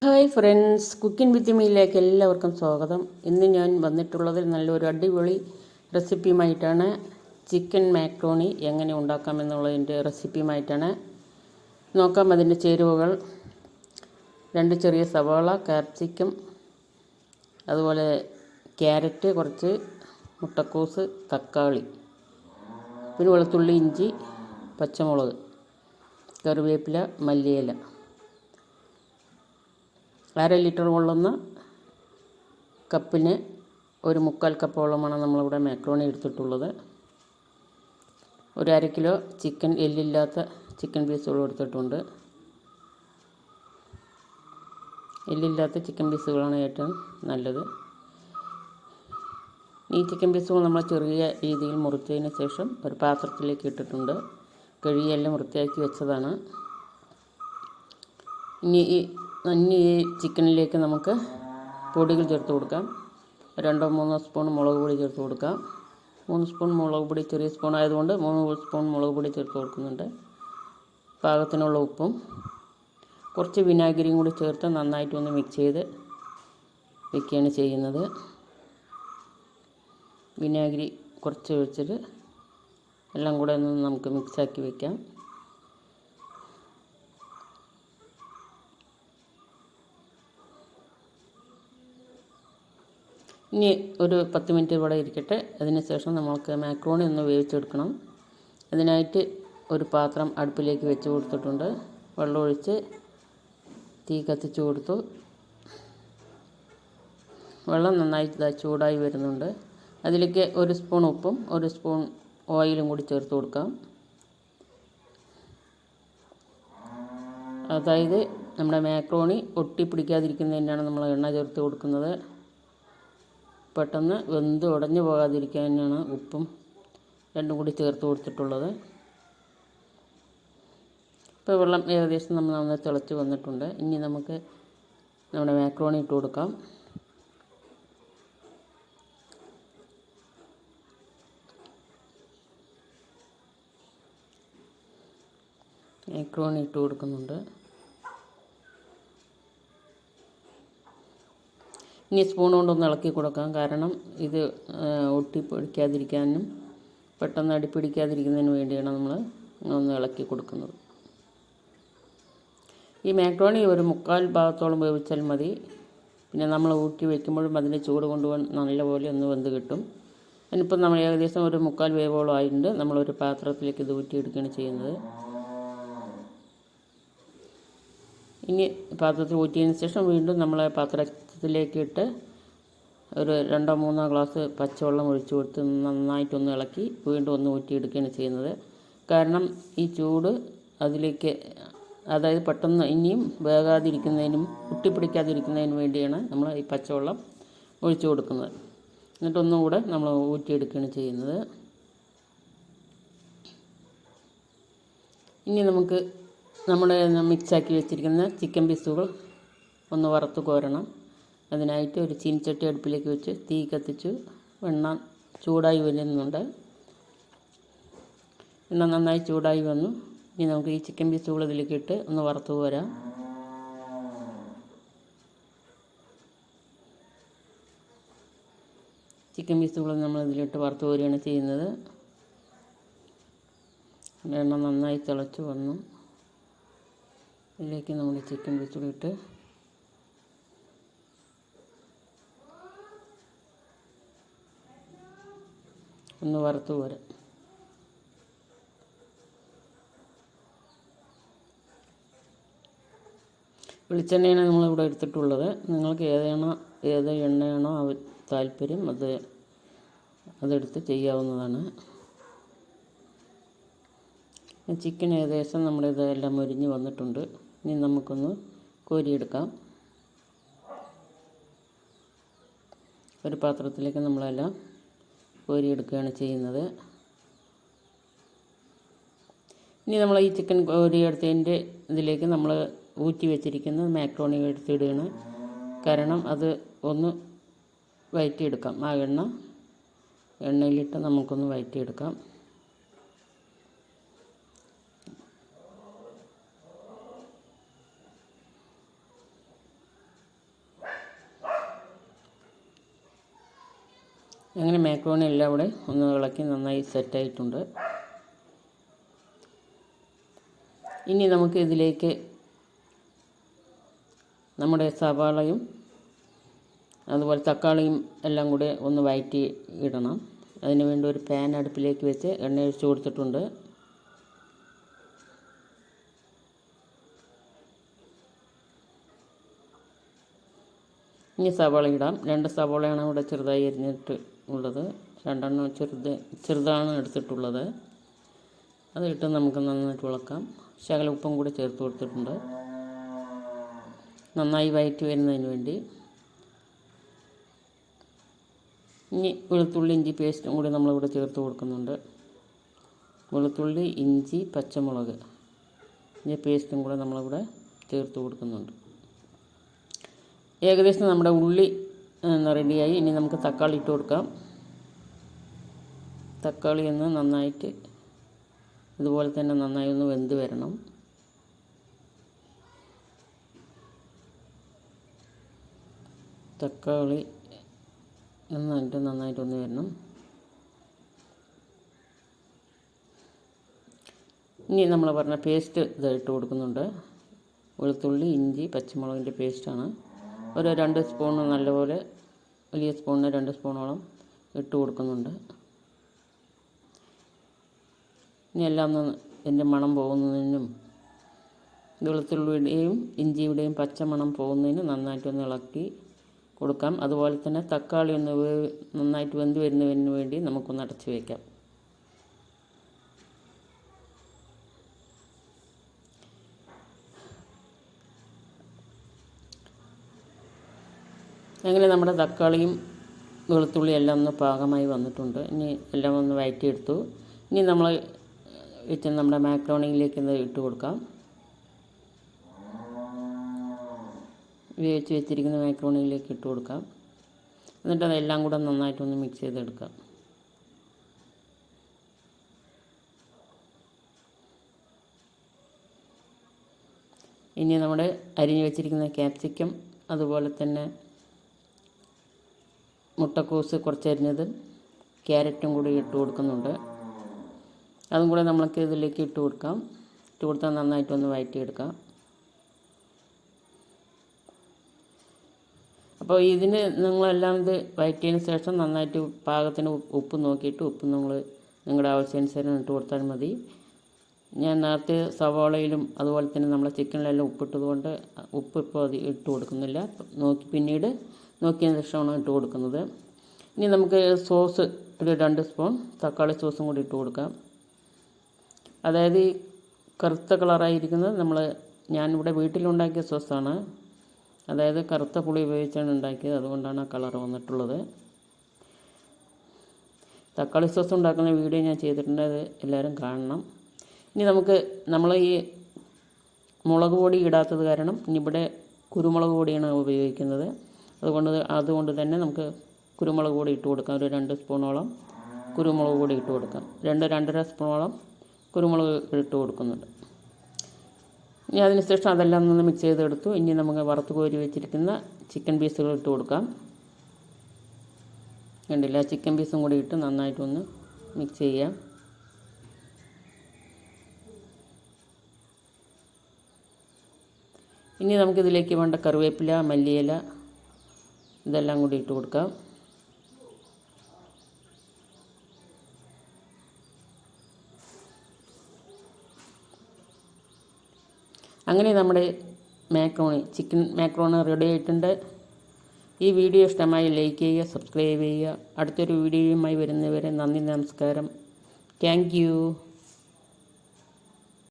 Hi friends, cooking വിത്ത് മീയിലേക്ക് എല്ലാവർക്കും സ്വാഗതം. ഇന്ന് ഞാൻ വന്നിട്ടുള്ളത് നല്ലൊരു അടിപൊളി റെസിപ്പിയുമായിട്ടാണ്. ചിക്കൻ മാക്രോണി എങ്ങനെ ഉണ്ടാക്കാമെന്നുള്ളതിൻ്റെ റെസിപ്പിയുമായിട്ടാണ്. നോക്കാം അതിൻ്റെ ചേരുവകൾ. 2 ചെറിയ സവാള, ക്യാപ്സിക്കം, അതുപോലെ ക്യാരറ്റ്, കുറച്ച് മുട്ടക്കോസ്, തക്കാളി, പിന്നെ വെളുത്തുള്ളി, ഇഞ്ചി, പച്ചമുളക്, കറിവേപ്പില, മല്ലിയില. 1/2 ലിറ്റർ കൊള്ളുന്ന കപ്പിന് 1/4 കപ്പോളമാണ് നമ്മളിവിടെ മാക്രോണി എടുത്തിട്ടുള്ളത്. 1/2 കിലോ ചിക്കൻ, എല്ലില്ലാത്ത ചിക്കൻ പീസുകൾ എടുത്തിട്ടുണ്ട്. എല്ലില്ലാത്ത ചിക്കൻ പീസുകളാണ് ഏറ്റവും നല്ലത്. ഈ ചിക്കൻ പീസുകൾ നമ്മൾ ചെറിയ രീതിയിൽ മുറിച്ചതിന് ശേഷം ഒരു പാത്രത്തിലേക്ക് ഇട്ടിട്ടുണ്ട്. കഴുകിയെല്ലാം വൃത്തിയാക്കി വെച്ചതാണ്. ഇനി ഈ ചിക്കനിലേക്ക് നമുക്ക് പൊടികൾ ചേർത്ത് കൊടുക്കാം. 2-3 സ്പൂൺ മുളക് പൊടി ചേർത്ത് കൊടുക്കാം. 3 സ്പൂൺ മുളക് പൊടി, ചെറിയ സ്പൂൺ ആയതുകൊണ്ട് 3 സ്പൂൺ മുളക് പൊടി ചേർത്ത് കൊടുക്കുന്നുണ്ട്. പാകത്തിനുള്ള ഉപ്പും കുറച്ച് വിനാഗിരിയും കൂടി ചേർത്ത് നന്നായിട്ടൊന്ന് മിക്സ് ചെയ്ത് വെക്കുകയാണ് ചെയ്യുന്നത്. വിനാഗിരി കുറച്ച് ഒഴിച്ചിട്ട് എല്ലാം കൂടെ ഒന്ന് നമുക്ക് മിക്സാക്കി വയ്ക്കാം. ഇനി ഒരു 10 മിനിറ്റ് ഇവിടെ ഇരിക്കട്ടെ. അതിനുശേഷം നമ്മൾക്ക് മാക്രോണി ഒന്ന് വേവിച്ചെടുക്കണം. അതിനായിട്ട് ഒരു പാത്രം അടുപ്പിലേക്ക് വെച്ച് കൊടുത്തിട്ടുണ്ട്. വെള്ളമൊഴിച്ച് തീ കത്തിച്ച് കൊടുത്തു. വെള്ളം നന്നായി ചൂടായി വരുന്നുണ്ട്. അതിലേക്ക് 1 സ്പൂൺ ഉപ്പും 1 സ്പൂൺ ഓയിലും കൂടി ചേർത്ത് കൊടുക്കാം. അതായത് നമ്മുടെ മാക്രോണി ഒട്ടിപ്പിടിക്കാതിരിക്കുന്നതിനാണ് നമ്മൾ എണ്ണ ചേർത്ത് കൊടുക്കുന്നത്. പെട്ടെന്ന് വെന്ത് ഉടഞ്ഞു പോകാതിരിക്കാനാണ് ഉപ്പും രണ്ടും കൂടി ചേർത്ത് കൊടുത്തിട്ടുള്ളത്. ഇപ്പോൾ വെള്ളം ഏകദേശം നമ്മൾ നന്നായി തിളച്ച് വന്നിട്ടുണ്ട്. ഇനി നമുക്ക് നമ്മുടെ മാക്രോണി ഇട്ട് കൊടുക്കാം. മാക്രോണി ഇട്ട് കൊടുക്കുന്നുണ്ട്. ഇനി സ്പൂൺ കൊണ്ടൊന്ന് ഇളക്കി കൊടുക്കാം. കാരണം ഇത് ഒട്ടിപ്പിടിക്കാതിരിക്കാനും പെട്ടെന്ന് അടിപ്പിടിക്കാതിരിക്കുന്നതിന് വേണ്ടിയാണ് നമ്മൾ ഒന്ന് ഇളക്കി കൊടുക്കുന്നത്. ഈ മാക്രോണി ഒരു 3/4 ഭാഗത്തോളം വേവിച്ചാൽ മതി. പിന്നെ നമ്മൾ ഊറ്റി വയ്ക്കുമ്പോഴും അതിൻ്റെ ചൂട് കൊണ്ട് നല്ലപോലെ ഒന്ന് വെന്ത് കിട്ടും. അതിനിപ്പം നമ്മൾ ഏകദേശം ഒരു 3/4 വേവോളം ആയിട്ടുണ്ട്. നമ്മളൊരു പാത്രത്തിലേക്ക് ഇത് ഊറ്റിയെടുക്കുകയാണ് ചെയ്യുന്നത്. ഇനി പാത്രത്തിൽ ഊറ്റിയതിന് ശേഷം വീണ്ടും നമ്മൾ പാത്രത്തിലേക്ക് ഇട്ട് ഒരു 2-3 ഗ്ലാസ് പച്ചവെള്ളം ഒഴിച്ച് കൊടുത്ത് നന്നായിട്ടൊന്ന് ഇളക്കി വീണ്ടും ഒന്ന് ഊറ്റിയെടുക്കുകയാണ് ചെയ്യുന്നത്. കാരണം ഈ ചൂട് അതിലേക്ക്, അതായത് പെട്ടെന്ന് ഇനിയും വേകാതിരിക്കുന്നതിനും ഒട്ടിപ്പിടിക്കാതിരിക്കുന്നതിനും വേണ്ടിയാണ് നമ്മൾ ഈ പച്ചവെള്ളം ഒഴിച്ച് കൊടുക്കുന്നത്. എന്നിട്ടൊന്നും കൂടെ നമ്മൾ ഊറ്റിയെടുക്കുകയാണ് ചെയ്യുന്നത്. ഇനി നമുക്ക് നമ്മൾ മിക്സാക്കി വെച്ചിരിക്കുന്ന ചിക്കൻ പീസുകൾ ഒന്ന് വറുത്ത് കോരണം. അതിനായിട്ട് ഒരു ചീനിച്ചട്ടി അടുപ്പിലേക്ക് വെച്ച് തീ കത്തിച്ച് എണ്ണ ചൂടായി വരുന്നുണ്ട്. എണ്ണ നന്നായി ചൂടായി വന്നു. ഇനി നമുക്ക് ഈ ചിക്കൻ പീസുകൾ ഇതിലേക്ക് ഇട്ട് ഒന്ന് വറുത്ത് കോരാം. ചിക്കൻ പീസുകൾ നമ്മൾ ഇതിലിട്ട് വറുത്ത് കോരുകയാണ് ചെയ്യുന്നത്. എണ്ണ നന്നായി തിളച്ച് വന്നു. ഇതിലേക്ക് നമ്മൾ ചിക്കൻ പീസുകളിട്ട് ഒന്ന് വറുത്ത് കോരാം. വെളിച്ചെണ്ണയാണ് നമ്മളിവിടെ എടുത്തിട്ടുള്ളത്. നിങ്ങൾക്ക് ഏത് എണ്ണയാണോ താല്പര്യം അതെടുത്ത് ചെയ്യാവുന്നതാണ്. ചിക്കൻ ഏകദേശം നമ്മുടെ ഇതെല്ലാം മൊരിഞ്ഞ് വന്നിട്ടുണ്ട്. ഇനി നമുക്കൊന്ന് കോരിയെടുക്കാം. ഒരു പാത്രത്തിലേക്ക് നമ്മളെല്ലാം കോരിയെടുക്കുകയാണ് ചെയ്യുന്നത്. ഇനി നമ്മൾ ഈ ചിക്കൻ കോരിയെടുത്തതിൻ്റെ ഇതിലേക്ക് നമ്മൾ ഊറ്റി വെച്ചിരിക്കുന്ന മാക്രോണി എടുത്തിടുകയാണ്. കാരണം അത് ഒന്ന് വഴറ്റിയെടുക്കാം. ആ എണ്ണയിലിട്ട് നമുക്കൊന്ന് വഴറ്റിയെടുക്കാം. അങ്ങനെ മാക്രോണി എല്ലാം കൂടെ ഒന്ന് ഇളക്കി നന്നായി സെറ്റായിട്ടുണ്ട്. ഇനി നമുക്ക് ഇതിലേക്ക് നമ്മുടെ സവാളയും അതുപോലെ തക്കാളിയും എല്ലാം കൂടെ ഒന്ന് വഴറ്റി ഇടണം. അതിന് വേണ്ടി ഒരു പാൻ അടുപ്പിലേക്ക് വെച്ച് എണ്ണ ഒഴിച്ച് കൊടുത്തിട്ടുണ്ട്. ഇനി സവാള ഇടാം. 2 സവാളയാണ് ഇവിടെ ചെറുതായി അരിഞ്ഞിട്ട് ഉള്ളത്. 2 ചെറുതാണ് എടുത്തിട്ടുള്ളത്. അതിട്ട് നമുക്ക് നന്നായിട്ട് ഇളക്കാം. ശകല ഉപ്പും കൂടി ചേർത്ത് കൊടുത്തിട്ടുണ്ട് നന്നായി വഴറ്റി വരുന്നതിന് വേണ്ടി. ഇനി വെളുത്തുള്ളി ഇഞ്ചി പേസ്റ്റും കൂടി നമ്മളിവിടെ ചേർത്ത് കൊടുക്കുന്നുണ്ട്. വെളുത്തുള്ളി ഇഞ്ചി പച്ചമുളക് ഇഞ്ചി പേസ്റ്റും കൂടെ നമ്മളിവിടെ ചേർത്ത് കൊടുക്കുന്നുണ്ട്. ഏകദേശം നമ്മുടെ ഉള്ളി റെഡിയായി. ഇനി നമുക്ക് തക്കാളി ഇട്ട് കൊടുക്കാം. തക്കാളി ഒന്ന് നന്നായിട്ട് ഇതുപോലെ തന്നെ നന്നായി ഒന്ന് വെന്ത് വരണം. തക്കാളി നന്നായിട്ടൊന്ന് വരണം. ഇനി നമ്മൾ പറഞ്ഞ പേസ്റ്റ് ഇട്ട് കൊടുക്കുന്നുണ്ട്. വെളുത്തുള്ളി ഇഞ്ചി പച്ചമുളകിൻ്റെ പേസ്റ്റാണ്. ഒരു 2 സ്പൂൺ നല്ലപോലെ വലിയ സ്പൂണിന് 2 സ്പൂണോളം ഇട്ട് കൊടുക്കുന്നുണ്ട്. ഇനി എല്ലാം ഒന്ന് ഇതിൻ്റെ മണം പോകുന്നതിനും വെളുത്തുള്ളിയുടെയും ഇഞ്ചിയുടെയും പച്ചമണം പോകുന്നതിന് നന്നായിട്ടൊന്ന് ഇളക്കി കൊടുക്കാം. അതുപോലെ തന്നെ തക്കാളി ഒന്ന് നന്നായിട്ട് വെന്ത് വരുന്നതിന് വേണ്ടി നമുക്കൊന്ന് അടച്ച് വയ്ക്കാം. അങ്ങനെ നമ്മുടെ തക്കാളിയും വെളുത്തുള്ളിയും എല്ലാം ഒന്ന് പാകമായി വന്നിട്ടുണ്ട്. ഇനി എല്ലാം ഒന്ന് വഴറ്റിയെടുത്തു. ഇനി നമ്മൾ വെച്ച് നമ്മുടെ മാക്രോണിയിലേക്ക് ഇട്ട് കൊടുക്കാം. വേവിച്ച് വെച്ചിരിക്കുന്ന മാക്രോണിയിലേക്ക് ഇട്ട് കൊടുക്കാം. എന്നിട്ട് അതെല്ലാം കൂടെ നന്നായിട്ടൊന്ന് മിക്സ് ചെയ്തെടുക്കാം. ഇനി നമ്മുടെ അരിഞ്ഞ് വെച്ചിരിക്കുന്ന ക്യാപ്സിക്കം അതുപോലെ തന്നെ മുട്ടക്കോസ് കുറച്ചരിഞ്ഞത് ക്യാരറ്റും കൂടി ഇട്ട് കൊടുക്കുന്നുണ്ട്. അതും കൂടെ നമ്മൾക്ക് ഇതിലേക്ക് ഇട്ട് കൊടുക്കാം. ഇട്ട് കൊടുത്താൽ നന്നായിട്ടൊന്ന് വഴറ്റിയെടുക്കാം. അപ്പോൾ ഇതിന് നിങ്ങളെല്ലാം ഇത് വഴറ്റിയതിന് ശേഷം നന്നായിട്ട് പാകത്തിന് ഉപ്പ് നോക്കിയിട്ട് ഉപ്പ് നിങ്ങളുടെ ആവശ്യാനുസരണം ഇട്ട് കൊടുത്താൽ മതി. ഞാൻ നേരത്തെ സവാളയിലും അതുപോലെ തന്നെ നമ്മളെ ചിക്കനിലെല്ലാം ഉപ്പിട്ടതുകൊണ്ട് ഉപ്പ് ഇപ്പോൾ അത് ഇട്ട് കൊടുക്കുന്നില്ല. പിന്നീട് നോക്കിയതിന് ശേഷമാണ് ഇട്ട് കൊടുക്കുന്നത്. ഇനി നമുക്ക് സോസ് ഒരു 2 സ്പൂൺ തക്കാളി സോസും കൂടി ഇട്ട് കൊടുക്കാം. അതായത് ഈ കറുത്ത കളറായിരിക്കുന്നത് ഞാനിവിടെ വീട്ടിലുണ്ടാക്കിയ സോസാണ്. അതായത് കറുത്ത പുളി ഉപയോഗിച്ചാണ് ഉണ്ടാക്കിയത്. അതുകൊണ്ടാണ് ആ കളർ വന്നിട്ടുള്ളത്. തക്കാളി സോസ് ഉണ്ടാക്കുന്ന വീഡിയോ ഞാൻ ചെയ്തിട്ടുണ്ട്. അത് എല്ലാവരും കാണണം. ഇനി നമ്മൾ ഈ മുളക് പൊടി ഇടാത്തത് കാരണം ഇവിടെ കുരുമുളക് പൊടിയാണ് ഉപയോഗിക്കുന്നത്. അതുകൊണ്ട് തന്നെ നമുക്ക് കുരുമുളക് പൊടി ഇട്ട് കൊടുക്കാം. ഒരു 2 സ്പൂണോളം കുരുമുളക് പൊടി ഇട്ട് കൊടുക്കാം. 2-2.5 സ്പൂണോളം കുരുമുളക് ഇട്ട് കൊടുക്കുന്നുണ്ട്. ഇനി അതിനുശേഷം അതെല്ലാം ഒന്ന് മിക്സ് ചെയ്തെടുത്തു. ഇനി നമുക്ക് വറുത്ത് കോരി വെച്ചിരിക്കുന്ന ചിക്കൻ പീസുകൾ ഇട്ട് കൊടുക്കാം. കണ്ടില്ല, ചിക്കൻ പീസും കൂടി ഇട്ട് നന്നായിട്ടൊന്ന് മിക്സ് ചെയ്യാം. ഇനി നമുക്കിതിലേക്ക് വേണ്ട കറിവേപ്പില മല്ലിയില ഇതെല്ലാം കൂടി ഇട്ട് കൊടുക്കാം. അങ്ങനെ നമ്മുടെ ചിക്കൻ മാക്രോണി റെഡി ആയിട്ടുണ്ട്. ഈ വീഡിയോ ഇഷ്ടമായി ലൈക്ക് ചെയ്യുക, സബ്സ്ക്രൈബ് ചെയ്യുക. അടുത്തൊരു വീഡിയോയുമായി വരുന്നവരെ നന്ദി, നമസ്കാരം. Thank you.